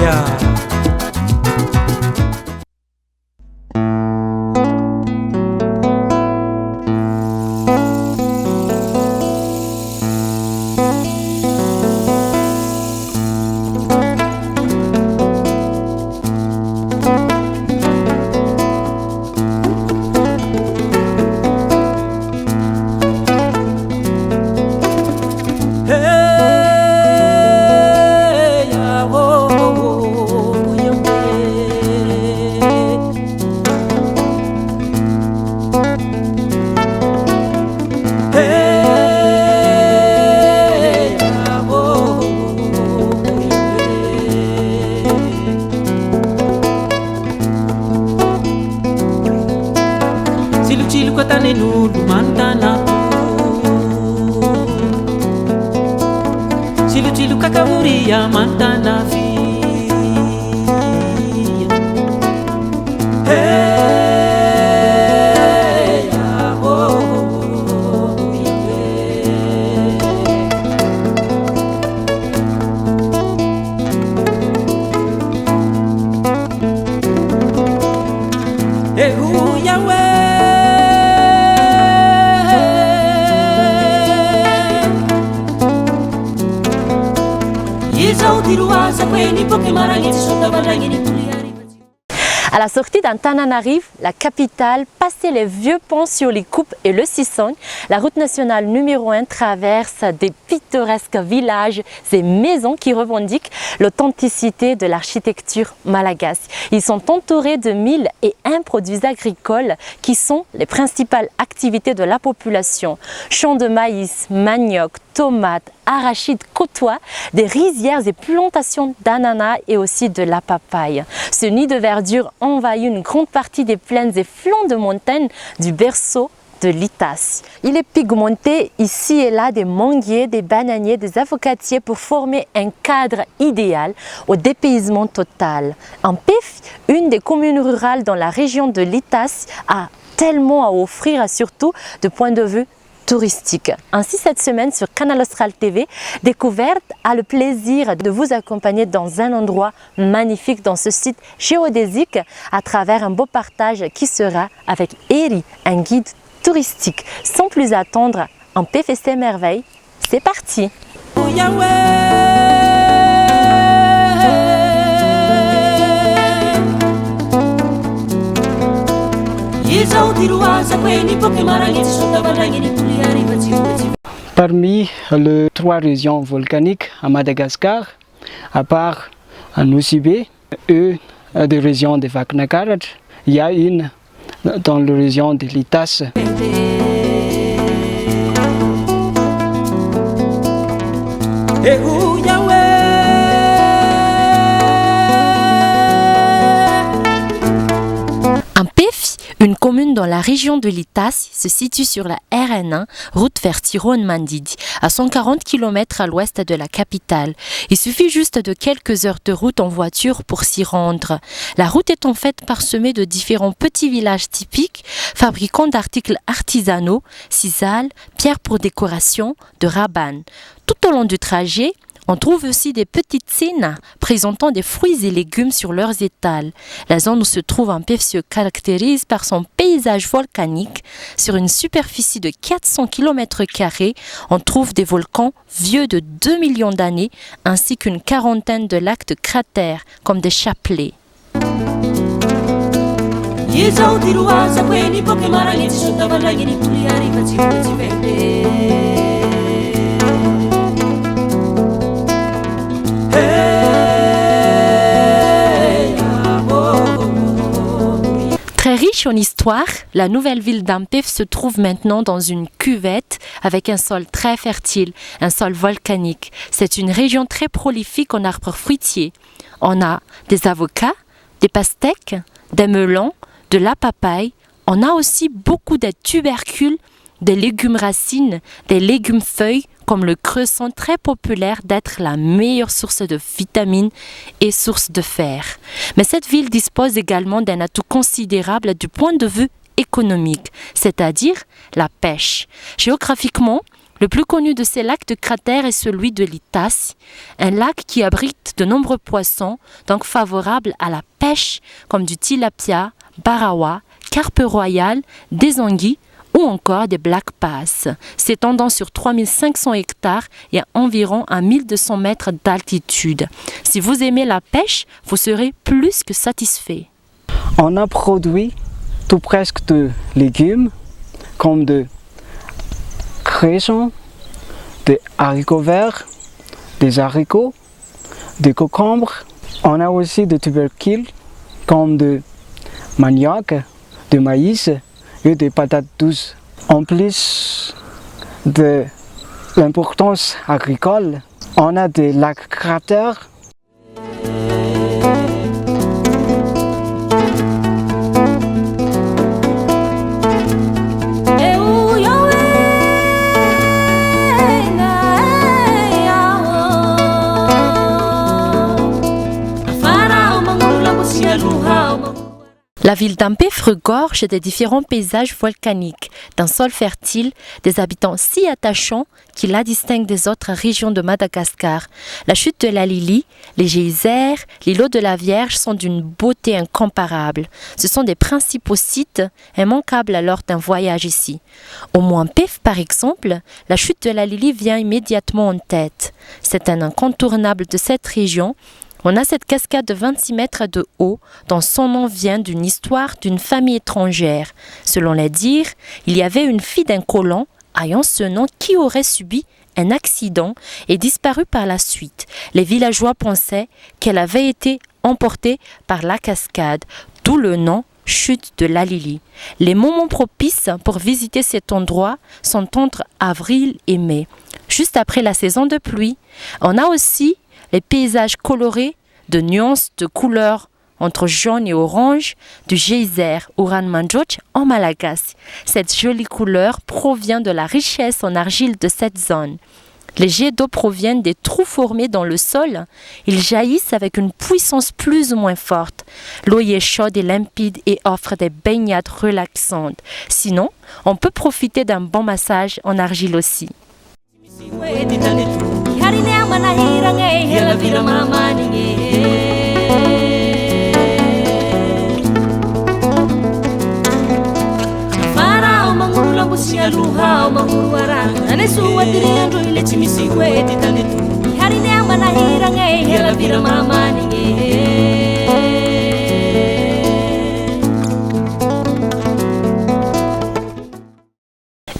Asia. Cilu kakavuria mantana fi. Hey, Yahweh. À la sortie d'Antananarive, la capitale, passer les vieux ponts sur les coupes et le Sisson, la route nationale numéro 1 traverse des pittoresques villages et maisons qui revendiquent l'authenticité de l'architecture malagasy. Ils sont entourés de 1001 produits agricoles qui sont les principales activités de la population. Champs de maïs, manioc, tomates, arachides côtoient des rizières et plantations d'ananas et aussi de la papaye. Ce nid de verdure envahit une grande partie des plaines et flancs de montagne du berceau de l'Itas. Il est pigmenté ici et là des manguiers, des bananiers, des avocatiers pour former un cadre idéal au dépaysement total. En PIF, une des communes rurales dans la région de l'Itas a tellement à offrir, surtout de point de vue touristique. Ainsi, cette semaine sur Canal Austral TV, Découverte a le plaisir de vous accompagner dans un endroit magnifique dans ce site géodésique à travers un beau partage qui sera avec Eri, un guide touristique. Sans plus attendre, en PFC Merveille, c'est parti! Parmi les 3 régions volcaniques à Madagascar, à part Nosibé et des régions de Vaknakarat, il y a une dans la région de l'Itas. Ampefi, une commune dans la région de l'Itas, se situe sur la RN1, route vers Tiron-Mandidi, à 140 km à l'ouest de la capitale. Il suffit juste de quelques heures de route en voiture pour s'y rendre. La route est en fait parsemée de différents petits villages typiques, fabricants d'articles artisanaux, cisales, pierres pour décoration, de raban. Tout au long du trajet, on trouve aussi des petites scènes présentant des fruits et légumes sur leurs étals. La zone où se trouve Ampefi se caractérise par son paysage volcanique. Sur une superficie de 400 km², on trouve des volcans vieux de 2 millions d'années ainsi qu'une quarantaine de lacs de cratères comme des chapelets. Très riche en histoire, la nouvelle ville d'Ampefi se trouve maintenant dans une cuvette avec un sol très fertile, un sol volcanique. C'est une région très prolifique en arbres fruitiers. On a des avocats, des pastèques, des melons, de la papaye. On a aussi beaucoup de tubercules, des légumes racines, des légumes feuilles, comme le cresson très populaire d'être la meilleure source de vitamines et source de fer. Mais cette ville dispose également d'un atout considérable du point de vue économique, c'est-à-dire la pêche. Géographiquement, Le plus connu de ces lacs de cratère est celui de l'Itassi, un lac qui abrite de nombreux poissons, donc favorables à la pêche, comme du tilapia, barawa, carpe royale, des anguilles ou encore des black bass, s'étendant sur 3500 hectares et à environ à 1200 mètres d'altitude. Si vous aimez la pêche, vous serez plus que satisfait. On a produit tout presque de légumes, comme de cresson, des haricots verts, des haricots, des concombres. On a aussi des tubercules, comme de manioc, de maïs et des patates douces. En plus de l'importance agricole, on a des lacs cratères. La ville d'Ampef regorge des différents paysages volcaniques, d'un sol fertile, des habitants si attachants qui la distinguent des autres régions de Madagascar. La chute de la Lili, les geysers, l'îlot de la Vierge sont d'une beauté incomparable. Ce sont des principaux sites immanquables lors d'un voyage ici. Au Mont Ampef, par exemple, la chute de la Lili vient immédiatement en tête. C'est un incontournable de cette région. On a cette cascade de 26 mètres de haut, dont son nom vient d'une histoire d'une famille étrangère. Selon les dires, il y avait une fille d'un colon ayant ce nom qui aurait subi un accident et disparu par la suite. Les villageois pensaient qu'elle avait été emportée par la cascade, d'où le nom chute de la Lili. Les moments propices pour visiter cet endroit sont entre avril et mai, juste après la saison de pluie. On a aussi les paysages colorés de nuances de couleurs entre jaune et orange du geyser Uran Manjot en Malagasy. Cette jolie couleur provient de la richesse en argile de cette zone. Les jets d'eau proviennent des trous formés dans le sol. Ils jaillissent avec une puissance plus ou moins forte. L'eau y est chaude et limpide et offre des baignades relaxantes. Sinon, on peut profiter d'un bon massage en argile aussi.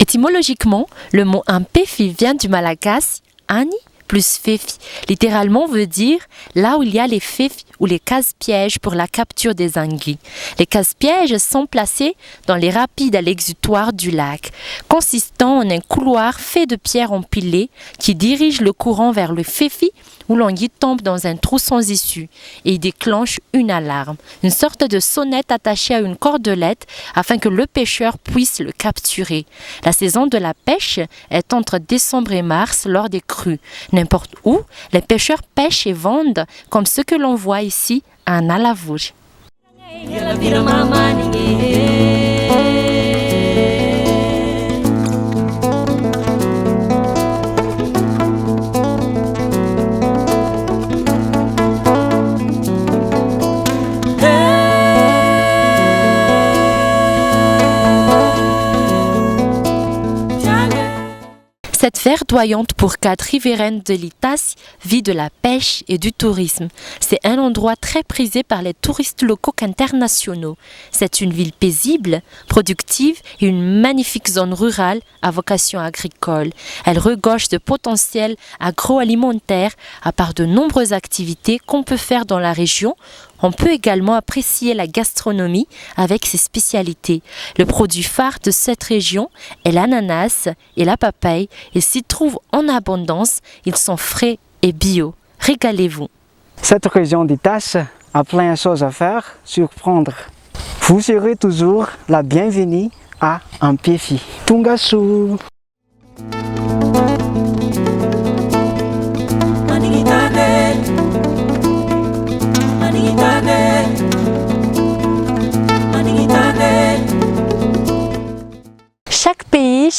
Étymologiquement, le mot Ampef vient du malagasy ani plus fefi, littéralement veut dire là où il y a les fefs ou les cases-pièges pour la capture des anguilles. Les cases-pièges sont placés dans les rapides à l'exutoire du lac, consistant en un couloir fait de pierres empilées qui dirige le courant vers le fefi où l'anguille tombe dans un trou sans issue et y déclenche une alarme, une sorte de sonnette attachée à une cordelette afin que le pêcheur puisse le capturer. La saison de la pêche est entre décembre et mars lors des crues. N'importe où, les pêcheurs pêchent et vendent comme ce que l'on voit ici à Nalavouj. Cette verdoyante bourgade riveraine de l'Itassi vit de la pêche et du tourisme. C'est un endroit très prisé par les touristes locaux qu'internationaux. C'est une ville paisible, productive et une magnifique zone rurale à vocation agricole. Elle regorge de potentiel agroalimentaire à part de nombreuses activités qu'on peut faire dans la région. On peut également apprécier la gastronomie avec ses spécialités. Le produit phare de cette région est l'ananas et la papaye et s'y trouvent en abondance. Ils sont frais et bio. Régalez-vous. Cette région d'Itassi a plein de choses à faire, surprendre. Vous serez toujours la bienvenue à Ampef. Tungasu.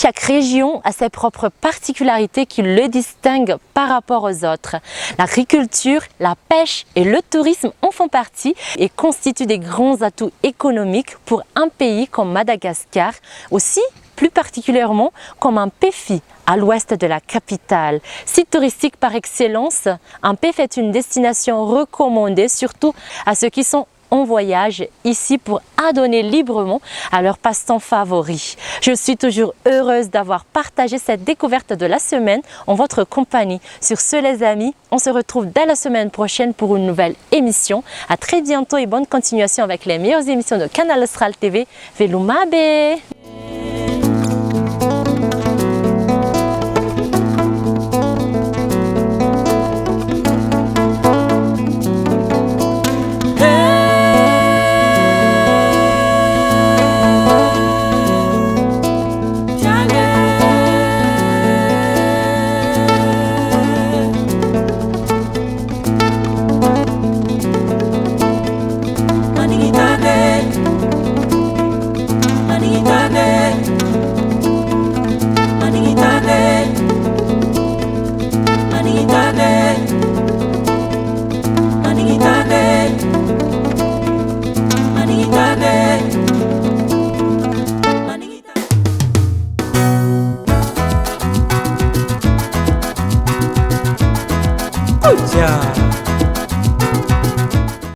Chaque région a ses propres particularités qui le distinguent par rapport aux autres. L'agriculture, la pêche et le tourisme en font partie et constituent des grands atouts économiques pour un pays comme Madagascar, aussi plus particulièrement comme Ampéfi, à l'ouest de la capitale. Site touristique par excellence, Ampéfi est une destination recommandée surtout à ceux qui sont en voyage ici pour adonner librement à leur passe-temps favori. Je suis toujours heureuse d'avoir partagé cette découverte de la semaine en votre compagnie. Sur ce les amis, on se retrouve dès la semaine prochaine pour une nouvelle émission. À très bientôt et bonne continuation avec les meilleures émissions de Canal Austral TV. Velumabe!